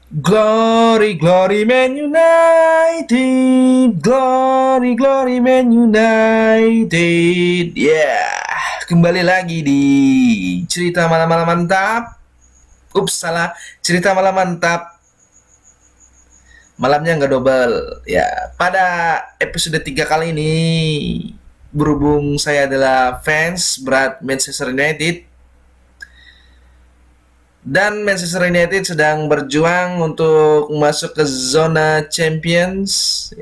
Glory, glory Man United. Glory, glory Man United. Kembali lagi di cerita malam-malam mantap. Ups, salah. Cerita malam mantap. Malamnya nggak double. Ya, pada episode 3 kali ini berhubung saya adalah fans berat Manchester United dan Manchester United sedang berjuang untuk masuk ke zona Champions.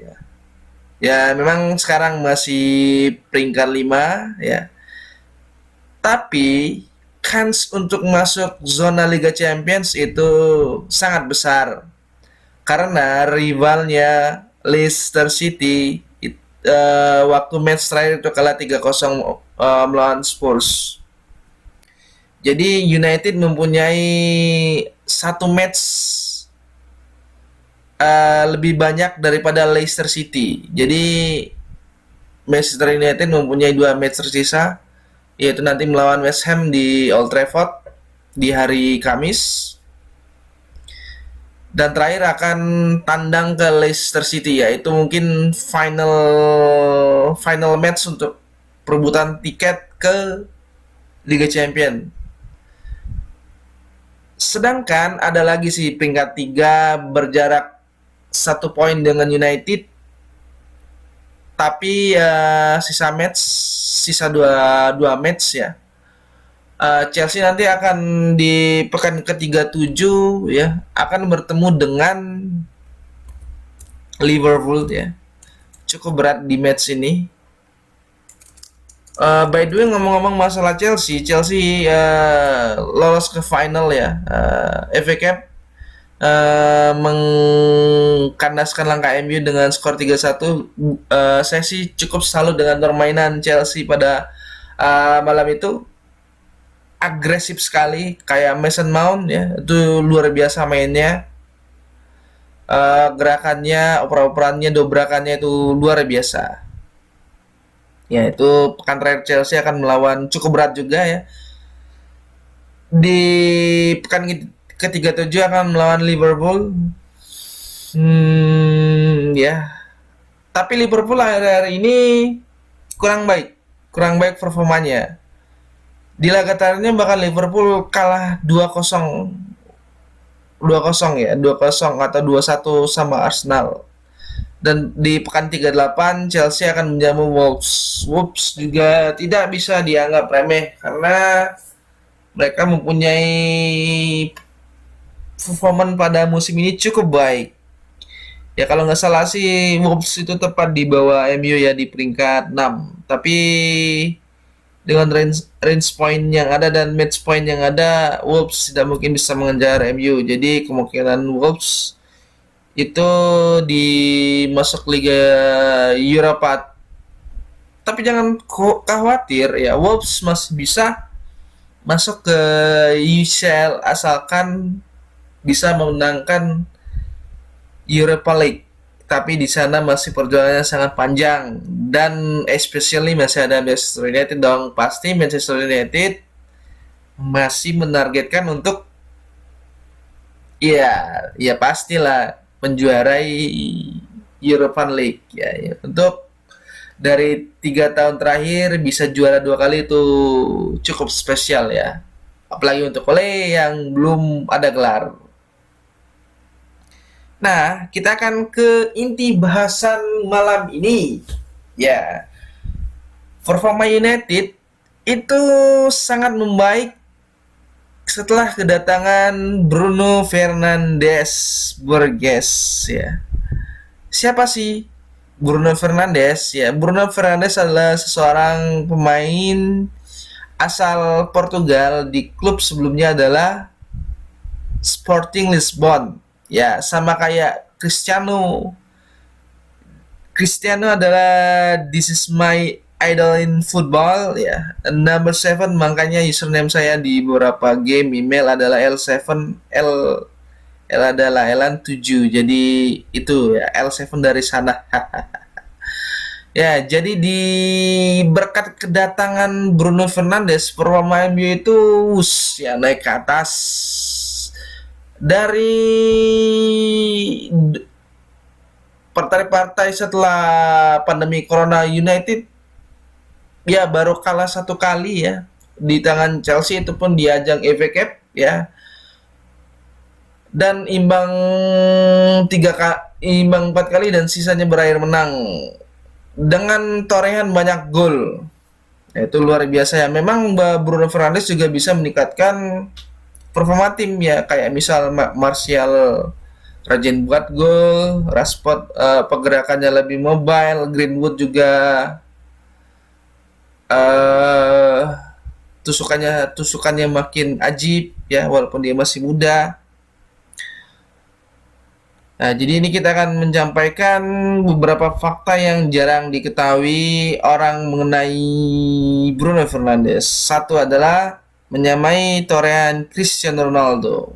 Ya, memang sekarang masih peringkat 5 ya. Tapi kans untuk masuk zona Liga Champions itu sangat besar karena rivalnya Leicester City waktu match terakhir itu kalah 3-0 melawan Spurs. Jadi United mempunyai satu match lebih banyak daripada Leicester City. Jadi Manchester United mempunyai dua match tersisa, yaitu nanti melawan West Ham di Old Trafford di hari Kamis, dan terakhir akan tandang ke Leicester City, yaitu mungkin final match untuk perebutan tiket ke Liga Champions. Sedangkan ada lagi sih peringkat 3 berjarak 1 poin dengan United, tapi sisa dua match ya. Chelsea nanti akan di pekan ke-37 ya, akan bertemu dengan Liverpool ya. Cukup berat di match ini. By the way, ngomong-ngomong masalah Chelsea, lolos ke final ya, FA Cup, mengkandaskan langkah MU dengan skor 3-1. Saya sih cukup salut dengan permainan Chelsea pada malam itu. Agresif sekali, kayak Mason Mount ya, itu luar biasa mainnya. Gerakannya, oper-operannya, dobrakannya itu luar biasa. Ya, itu pekan terakhir Chelsea akan melawan cukup berat juga ya. Di pekan ke-37 akan melawan Liverpool. Ya. Tapi Liverpool akhir-akhir ini kurang baik. Kurang baik performanya. Di laga terakhirnya bahkan Liverpool kalah 2-0. 2-0 ya, 2-0 atau 2-1 sama Arsenal. Dan di pekan 38 Chelsea akan menjamu Wolves. Wolves juga tidak bisa dianggap remeh karena mereka mempunyai performa pada musim ini cukup baik. Ya kalau nggak salah sih Wolves itu tepat di bawah MU ya di peringkat 6. Tapi dengan range point yang ada dan match point yang ada, Wolves tidak mungkin bisa mengejar MU. Jadi kemungkinan Wolves itu di masuk Liga Eropa. Tapi jangan khawatir ya, Wolves masih bisa masuk ke UCL asalkan bisa memenangkan Europa League. Tapi di sana masih perjuangannya sangat panjang, dan especially masih ada Manchester United dong. Pasti Manchester United masih menargetkan untuk ya pastilah menjuarai Europa League ya. Untuk dari 3 tahun terakhir bisa juara 2 kali itu cukup spesial ya. Apalagi untuk Ole yang belum ada gelar. Nah, kita akan ke inti bahasan malam ini. Ya, performa United itu sangat membaik setelah kedatangan Bruno Fernandes Burgess ya. Siapa sih Bruno Fernandes? Ya, Bruno Fernandes adalah seseorang pemain asal Portugal. Di klub sebelumnya adalah Sporting Lisbon. Ya, sama kayak Cristiano. Cristiano adalah this is my idol in football ya. Number 7, makanya username saya di beberapa game email adalah L7, L adalah Elan 7. Jadi itu ya L7 dari sana. Ya, jadi di berkat kedatangan Bruno Fernandes, performa MU itu ya naik ke atas Dari partai-partai setelah pandemi Corona, United ya baru kalah satu kali ya di tangan Chelsea, itu pun di ajang FA Cup ya, dan imbang 4 kali dan sisanya berakhir menang dengan torehan banyak gol. Ya, itu luar biasa ya. Memang Bruno Fernandes juga bisa meningkatkan performa tim ya, kayak misal Martial rajin buat gol, Rashford pergerakannya lebih mobile, Greenwood juga eh tusukannya makin ajib ya, walaupun dia masih muda. Nah, jadi ini kita akan menyampaikan beberapa fakta yang jarang diketahui orang mengenai Bruno Fernandes. Satu adalah menyamai torehan Cristiano Ronaldo.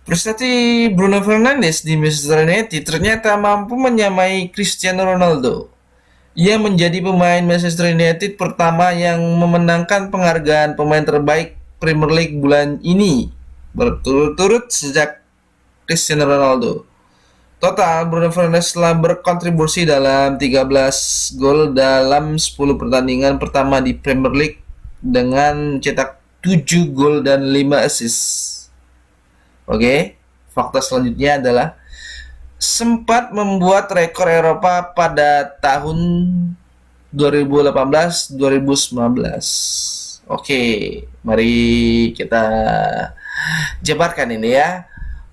Prestasi Bruno Fernandes di Manchester United ternyata mampu menyamai Cristiano Ronaldo. Ia menjadi pemain Manchester United pertama yang memenangkan penghargaan pemain terbaik Premier League bulan ini, berturut-turut sejak Cristiano Ronaldo. Total, Bruno Fernandes telah berkontribusi dalam 13 gol dalam 10 pertandingan pertama di Premier League dengan mencetak 7 gol dan 5 assist. Oke, fakta selanjutnya adalah sempat membuat rekor Eropa pada tahun 2018-2019. Oke, mari kita jabarkan ini ya.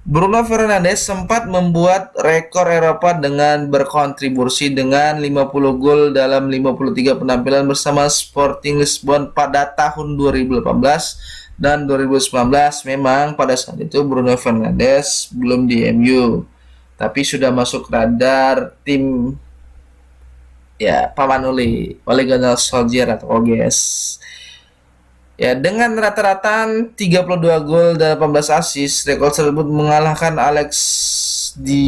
Bruno Fernandes sempat membuat rekor Eropa dengan berkontribusi dengan 50 gol dalam 53 penampilan bersama Sporting Lisbon pada tahun 2018 dan 2019. Memang pada saat itu Bruno Fernandes belum di MU, tapi sudah masuk radar tim ya Paman Ole Gunnar Solskjaer atau OGS. Ya, dengan rata-rata 32 gol dan 18 assist, rekor tersebut mengalahkan Alex di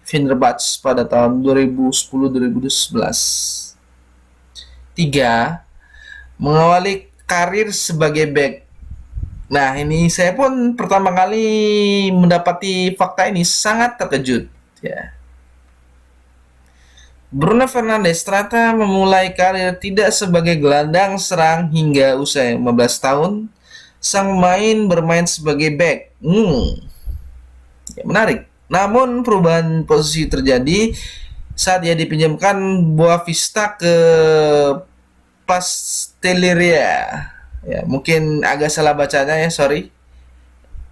Fenerbahce pada tahun 2010-2011. 3. Mengawali karir sebagai back. Nah, ini saya pun pertama kali mendapati fakta ini sangat terkejut ya. Bruno Fernandes ternyata memulai karir tidak sebagai gelandang serang hingga usia 15 tahun. Sang pemain bermain sebagai back. Ya, menarik. Namun perubahan posisi terjadi saat dia dipinjamkan Boavista ke Pasteleria. Ya, mungkin agak salah bacanya ya, sorry.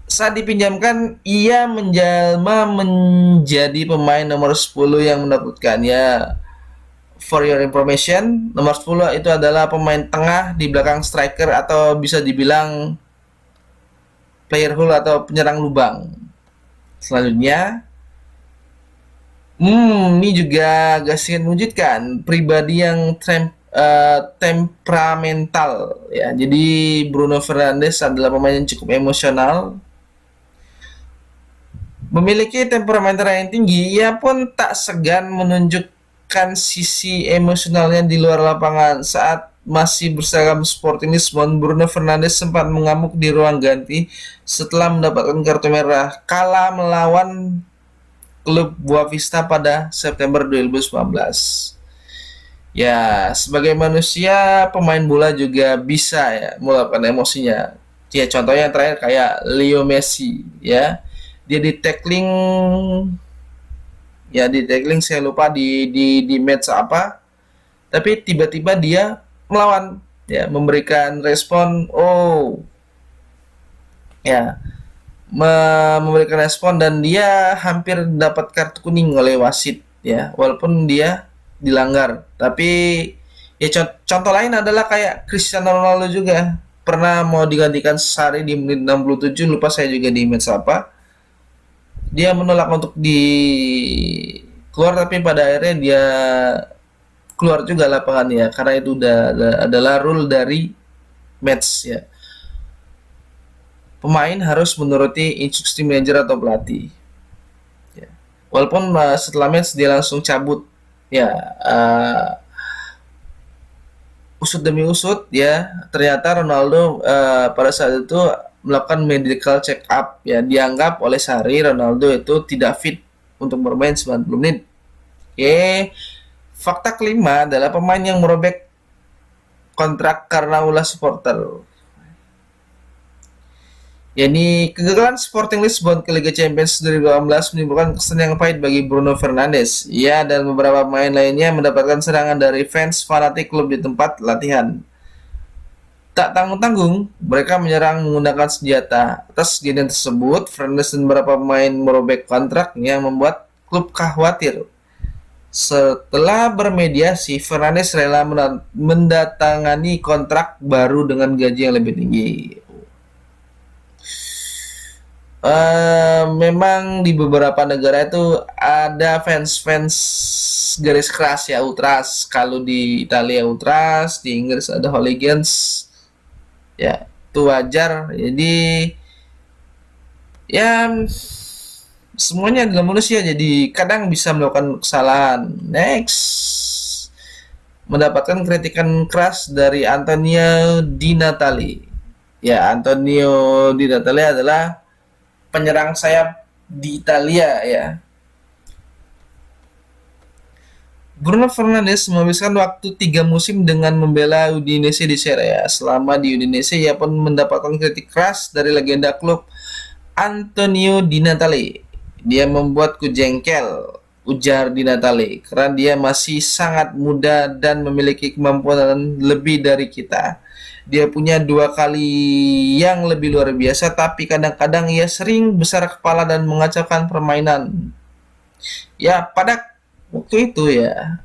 Saat dipinjamkan, ia menjelma menjadi pemain nomor 10 yang mendapatkannya. For your information, nomor 10 itu adalah pemain tengah di belakang striker atau bisa dibilang player hole atau penyerang lubang. Selanjutnya, ini juga agak sedikit mengejutkan, pribadi yang temperamental ya. Jadi Bruno Fernandes adalah pemain yang cukup emosional, memiliki temperamen yang tinggi. Ia pun tak segan menunjukkan sisi emosionalnya di luar lapangan. Saat masih berseragam Sporting Lisbon, Bruno Fernandes sempat mengamuk di ruang ganti setelah mendapatkan kartu merah kala melawan klub Boavista pada September 2019. Ya, sebagai manusia, pemain bola juga bisa ya meluapkan emosinya. Ya, contohnya yang terakhir kayak Leo Messi ya. Dia di tackling saya lupa di match apa, tapi tiba-tiba dia melawan ya, memberikan respon ya, memberikan respon, dan dia hampir dapat kartu kuning oleh wasit ya, walaupun dia dilanggar. Tapi ya contoh lain adalah kayak Cristiano Ronaldo juga pernah mau digantikan Sari di menit 67, lupa saya juga di match apa. Dia menolak untuk keluar, tapi pada akhirnya dia keluar juga lapangan ya, karena itu adalah rule dari match ya. Pemain harus menuruti instruksi manajer atau pelatih. Ya. Walaupun setelah match dia langsung cabut ya, usut demi usut ya. Ternyata Ronaldo pada saat itu melakukan medical check up ya. Dianggap oleh Sarri Ronaldo itu tidak fit untuk bermain 90 menit. Oke. Fakta kelima adalah pemain yang merobek kontrak karena ulah supporter. Yani kegagalan Sporting Lisbon ke Liga Champions 2018 menimbulkan kesan yang pahit bagi Bruno Fernandes. Ia dan beberapa pemain lainnya mendapatkan serangan dari fans fanatik klub di tempat latihan. Tak tanggung-tanggung, mereka menyerang menggunakan senjata. Atas kejadian tersebut, Fernandes dan beberapa pemain merobek kontrak yang membuat klub khawatir. Setelah bermediasi, Fernandes rela mendatangani kontrak baru dengan gaji yang lebih tinggi. Memang di beberapa negara itu ada fans-fans garis keras ya, ultras. Kalau di Italia ultras, di Inggris ada hooligans. Ya, itu wajar. Jadi ya semuanya adalah manusia, jadi kadang bisa melakukan kesalahan. Next, mendapatkan kritikan keras dari Antonio Di Natale. Ya, Antonio Di Natale adalah penyerang sayap di Italia ya. Bruno Fernandes menghabiskan waktu 3 musim dengan membela Udinese di Serie A. Selama di Udinese, ia pun mendapatkan kritik keras dari legenda klub Antonio Di Natale. Dia membuatku jengkel, ujar Di Natale, karena dia masih sangat muda dan memiliki kemampuan lebih dari kita. Dia punya 2 kali yang lebih luar biasa, tapi kadang-kadang ia sering besar kepala dan mengacaukan permainan. Ya, pada waktu itu ya,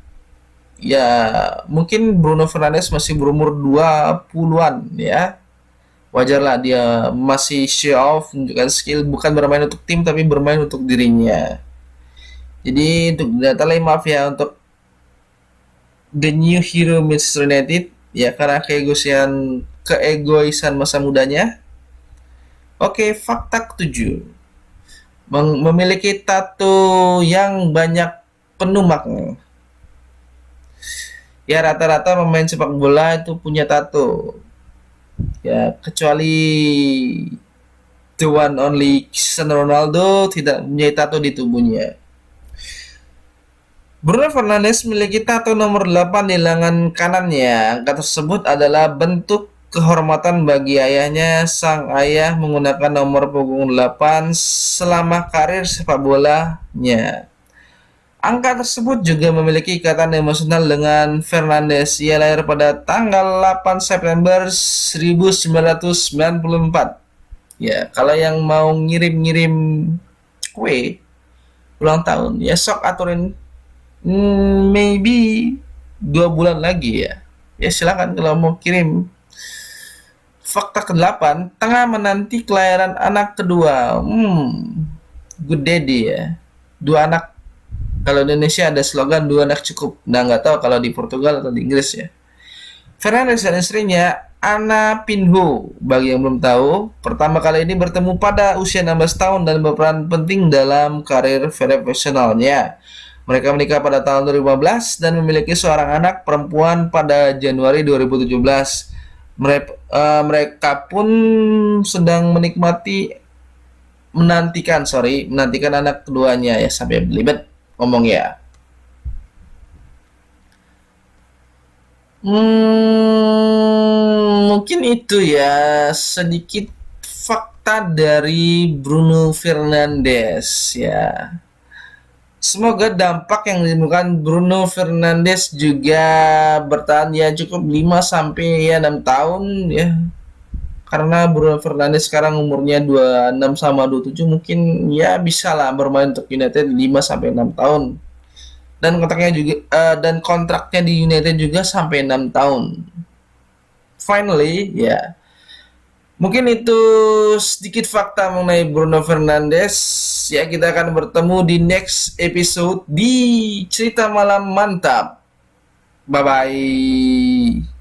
mungkin Bruno Fernandes masih berumur 20-an ya. Wajarlah dia masih show off, menunjukkan skill, bukan bermain untuk tim tapi bermain untuk dirinya. Jadi untuk data lain, maaf ya untuk the new hero Manchester United ya, karena keegoisan masa mudanya. Oke, fakta ketujuh. Memiliki tato yang banyak penuh makna. Ya, rata-rata pemain sepak bola itu punya tato. Ya, kecuali the one only Cristiano Ronaldo tidak punya tato di tubuhnya. Bruno Fernandes memiliki tato nomor 8 di lengan kanannya. Angka tersebut adalah bentuk kehormatan bagi ayahnya. Sang ayah menggunakan nomor punggung 8 selama karir sepak bolanya. Angka tersebut juga memiliki ikatan emosional dengan Fernandes. Ia lahir pada tanggal 8 September 1994. Ya, kalau yang mau ngirim-ngirim kue ulang tahun, ya sok aturin maybe 2 bulan lagi ya. Ya silakan kalau mau kirim. Fakta ke-8, tengah menanti kelahiran anak kedua. Good daddy ya. 2 anak. Kalau di Indonesia ada slogan 2 anak cukup. Nah, nggak tahu kalau di Portugal atau di Inggris ya. Fernandes dan istrinya Ana Pinho, bagi yang belum tahu, pertama kali ini bertemu pada usia 16 tahun dan berperan penting dalam karir profesionalnya. Mereka menikah pada tahun 2015 dan memiliki seorang anak perempuan pada Januari 2017. Mereka pun sedang menantikan anak keduanya ya, sampai belibet ngomong ya. Mungkin itu ya sedikit fakta dari Bruno Fernandes ya. Semoga dampak yang ditemukan Bruno Fernandes juga bertahan ya cukup 5 sampai 6 tahun ya. Karena Bruno Fernandes sekarang umurnya 26 sama 27, mungkin ya bisa lah bermain untuk United 5 sampai 6 tahun. Dan kontraknya di United juga sampai 6 tahun. Finally ya. Mungkin itu sedikit fakta mengenai Bruno Fernandes. Ya, kita akan bertemu di next episode di Cerita Malam Mantap. Bye-bye.